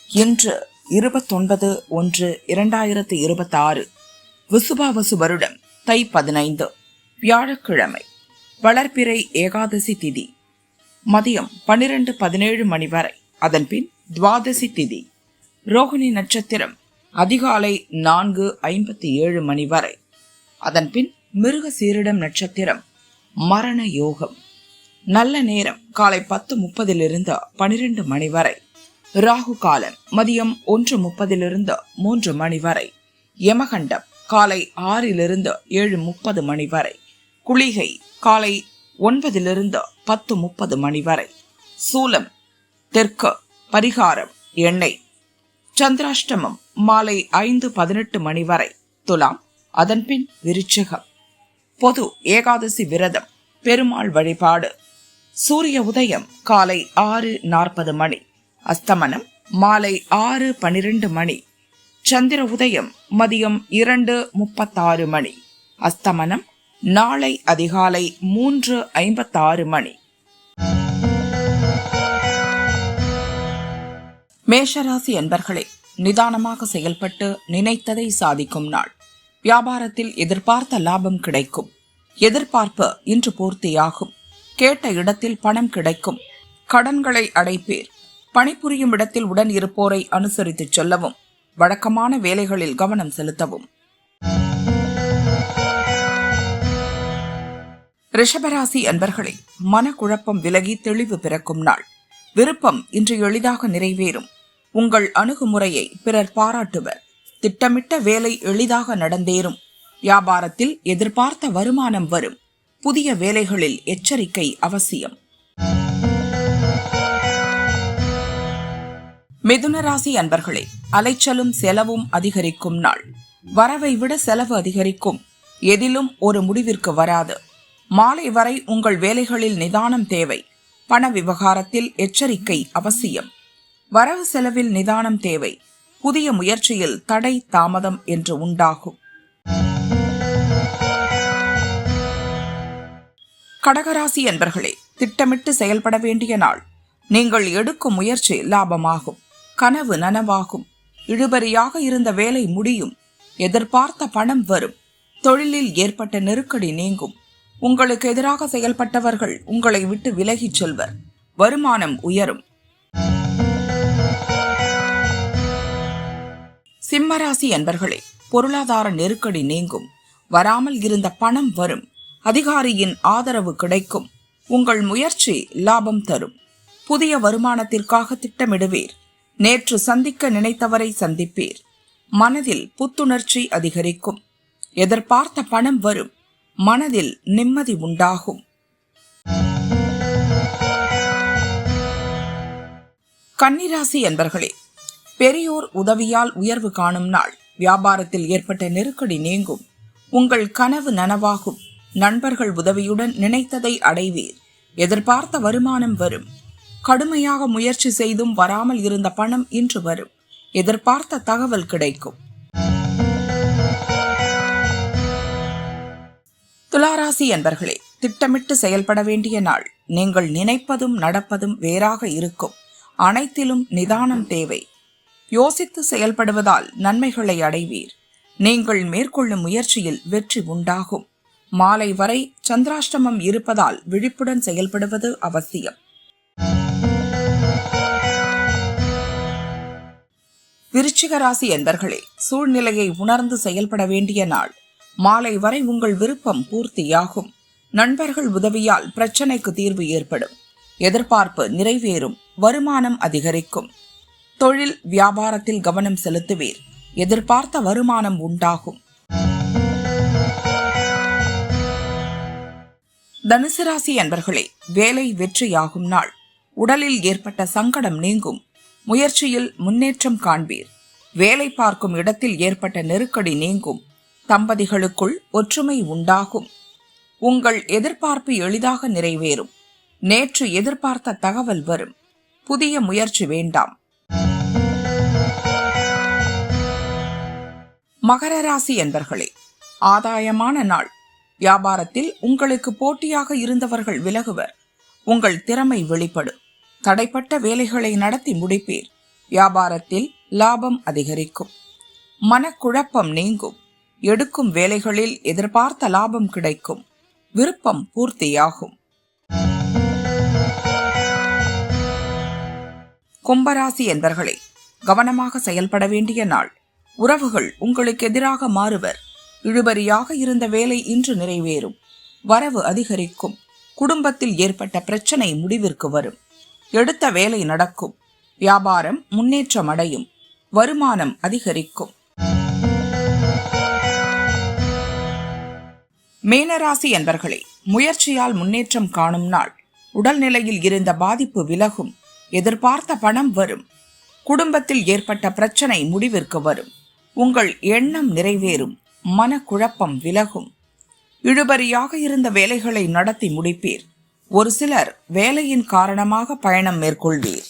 இன்று 29/1/2026 விசுபாவசு வருடம் தை 15 வியாழக்கிழமை. வளர்பிறை ஏகாதசி திதி மதியம் 12:17 மணி வரை. அதன்பின் துவாதசி திதி. ரோகிணி நட்சத்திரம் அதிகாலை 4:57 மணி வரை. அதன்பின் மிருக சீரிடம் நட்சத்திரம் மரண யோகம். நல்ல நேரம் காலை 10:30 12 மணி வரை. ராகு காலம் மதியம் 1:30 3 மணி வரை. யமகண்டம் காலை 6 7:30 மணி வரை. குளிகை காலை 9 10:30 மணி வரை. சூலம் தெற்கு. பரிகாரம் எண்ணெய். சந்திராஷ்டமம் மாலை 5:18 மணி வரை. துலாம். அதன்பின் விருச்சிகம். பொது ஏகாதசி விரதம். பெருமாள் வழிபாடு. சூரிய உதயம் காலை 6:40 மணி. அஸ்தமனம் மாலை 6:12 மணி. சந்திர உதயம் மதியம் 2:36 மணி. அஸ்தமனம் நாளை அதிகாலை 3:56 மணி. மேஷராசி அன்பர்களே, நிதானமாக செயல்பட்டு நினைத்ததை சாதிக்கும் நாள். வியாபாரத்தில் எதிர்பார்த்த லாபம் கிடைக்கும். எதிர்பார்ப்பு இன்று பூர்த்தியாகும். கேட்ட இடத்தில் பணம் கிடைக்கும். கடன்களை அடைப்பீர். பணிபுரியும் இடத்தில் உடன் இருப்போரை அனுசரித்து செல்லவும். வழக்கமான வேலைகளில் கவனம் செலுத்தவும். ரிஷபராசி அன்பர்களே, மனக்குழப்பம் விலகி தெளிவு பிறக்கும் நாள். விருப்பம் இன்று எளிதாக நிறைவேறும். உங்கள் அணுகுமுறையை பிறர் பாராட்டுவர். திட்டமிட்ட வேலை எளிதாக நடந்தேறும். வியாபாரத்தில் எதிர்பார்த்த வருமானம் வரும். புதிய வேலைகளில் எச்சரிக்கை அவசியம். மிதுனராசி அன்பர்களே, அலைச்சலும் செலவும் அதிகரிக்கும் நாள். வரவை விட செலவு அதிகரிக்கும். எதிலும் ஒரு முடிவிற்கு வராது. மாலை வரை உங்கள் வேலைகளில் நிதானம் தேவை. பண விவகாரத்தில் எச்சரிக்கை அவசியம். வரவு செலவில் நிதானம் தேவை. புதிய முயற்சியில் தடை தாமதம் என்று உண்டாகும். கடகராசி அன்பர்களே, திட்டமிட்டு செயல்பட வேண்டிய நாள். நீங்கள் எடுக்கும் முயற்சி லாபமாகும். கனவு நனவாகும். இழுபறியாக இருந்த வேலை முடியும். எதிர்பார்த்த பணம் வரும். தொழிலில் ஏற்பட்ட நெருக்கடி நீங்கும். உங்களுக்கு எதிராக செயல்பட்டவர்கள் உங்களை விட்டு விலகிச் செல்வர். வருமானம் உயரும். சிம்மராசி அன்பர்களே, பொருளாதார நெருக்கடி நீங்கும். வராமல் இருந்த பணம் வரும். அதிகாரியின் ஆதரவு கிடைக்கும். உங்கள் முயற்சி லாபம் தரும். புதிய வருமானத்திற்காக திட்டமிடுவீர். நேற்று சந்திக்க நினைத்தவரை சந்திப்பீர். மனதில் புத்துணர்ச்சி அதிகரிக்கும். எதிர்பார்த்த பணம் வரும். மனதில் நிம்மதி உண்டாகும். கன்னிராசி அன்பர்களே, பெரியோர் உதவியால் உயர்வு காணும் நாள். வியாபாரத்தில் ஏற்பட்ட நெருக்கடி நீங்கும். உங்கள் கனவு நனவாகும். நண்பர்கள் உதவியுடன் நினைத்ததை அடைவீர். எதிர்பார்த்த வருமானம் வரும். கடுமையாக முயற்சி செய்தும் வராமல் இருந்த பணம் இன்று வரும். எதிர்பார்த்த தகவல் கிடைக்கும். துளாராசி அன்பர்களே, திட்டமிட்டு செயல்பட வேண்டிய நாள். நீங்கள் நினைப்பதும் நடப்பதும் வேறாக இருக்கும். அனைத்திலும் நிதானம் தேவை. யோசித்து செயல்படுவதால் நன்மைகளை அடைவீர். நீங்கள் மேற்கொள்ளும் முயற்சியில் வெற்றி உண்டாகும். மாலை வரை சந்திராஷ்டமம் இருப்பதால் விழிப்புடன் செயல்படுவது அவசியம். விருச்சிக ராசி அன்பர்களே, சூழ்நிலையை உணர்ந்து செயல்பட வேண்டிய நாள். மாலை வரை உங்கள் விருப்பம் பூர்த்தியாகும். நண்பர்கள் உதவியால் பிரச்சனைக்கு தீர்வு ஏற்படும். எதிர்பார்ப்பு நிறைவேறும். வருமானம் அதிகரிக்கும். தொழில் வியாபாரத்தில் கவனம் செலுத்துவீர். எதிர்பார்த்த வருமானம் உண்டாகும். தனுசு ராசி அன்பர்களே, வேலை வெற்றியாகும் நாள். உடலில் ஏற்பட்ட சங்கடம் நீங்கும். முயற்சியில் முன்னேற்றம் காண்பீர். வேலை பார்க்கும் இடத்தில் ஏற்பட்ட நெருக்கடி நீங்கும். தம்பதிகளுக்குள் ஒற்றுமை உண்டாகும். உங்கள் எதிர்பார்ப்பு எளிதாக நிறைவேறும். நேற்று எதிர்பார்த்த தகவல் வரும். புதிய முயற்சி வேண்டாம். மகர ராசி அன்பர்களே, ஆதாயமான நாள். வியாபாரத்தில் உங்களுக்கு போட்டியாக இருந்தவர்கள் விலகுவர். உங்கள் திறமை வெளிப்படும். தடைப்பட்ட வேலைகளை நடத்தி முடிப்பீர். வியாபாரத்தில் லாபம் அதிகரிக்கும். மனக்குழப்பம் நீங்கும். எடுக்கும் வேலைகளில் எதிர்பார்த்த லாபம் கிடைக்கும். விருப்பம் பூர்த்தியாகும். கும்பராசி என்பர்களே, கவனமாக செயல்பட வேண்டிய நாள். உறவுகள் உங்களுக்கு எதிராக மாறுவர். இழுபறியாக இருந்த வேலை இன்று நிறைவேறும். வரவு அதிகரிக்கும். குடும்பத்தில் ஏற்பட்ட பிரச்சனை முடிவிற்கு வரும். எடுத்த வேலை நடக்கும். வியாபாரம் முன்னேற்றம் அடையும். வருமானம் அதிகரிக்கும். மீனராசி என்பர்களே, முயற்சியால் முன்னேற்றம் காணும் நாள். உடல்நிலையில் இருந்த பாதிப்பு விலகும். எதிர்பார்த்த பணம் வரும். குடும்பத்தில் ஏற்பட்ட பிரச்சனை முடிவிற்கு வரும். உங்கள் எண்ணம் நிறைவேறும். மனக்குழப்பம் விலகும். இழுபறியாக இருந்த வேலைகளை நடத்தி முடிப்பீர். ஒரு சிலர் வேலையின் காரணமாக பயணம் மேற்கொள்வீர்.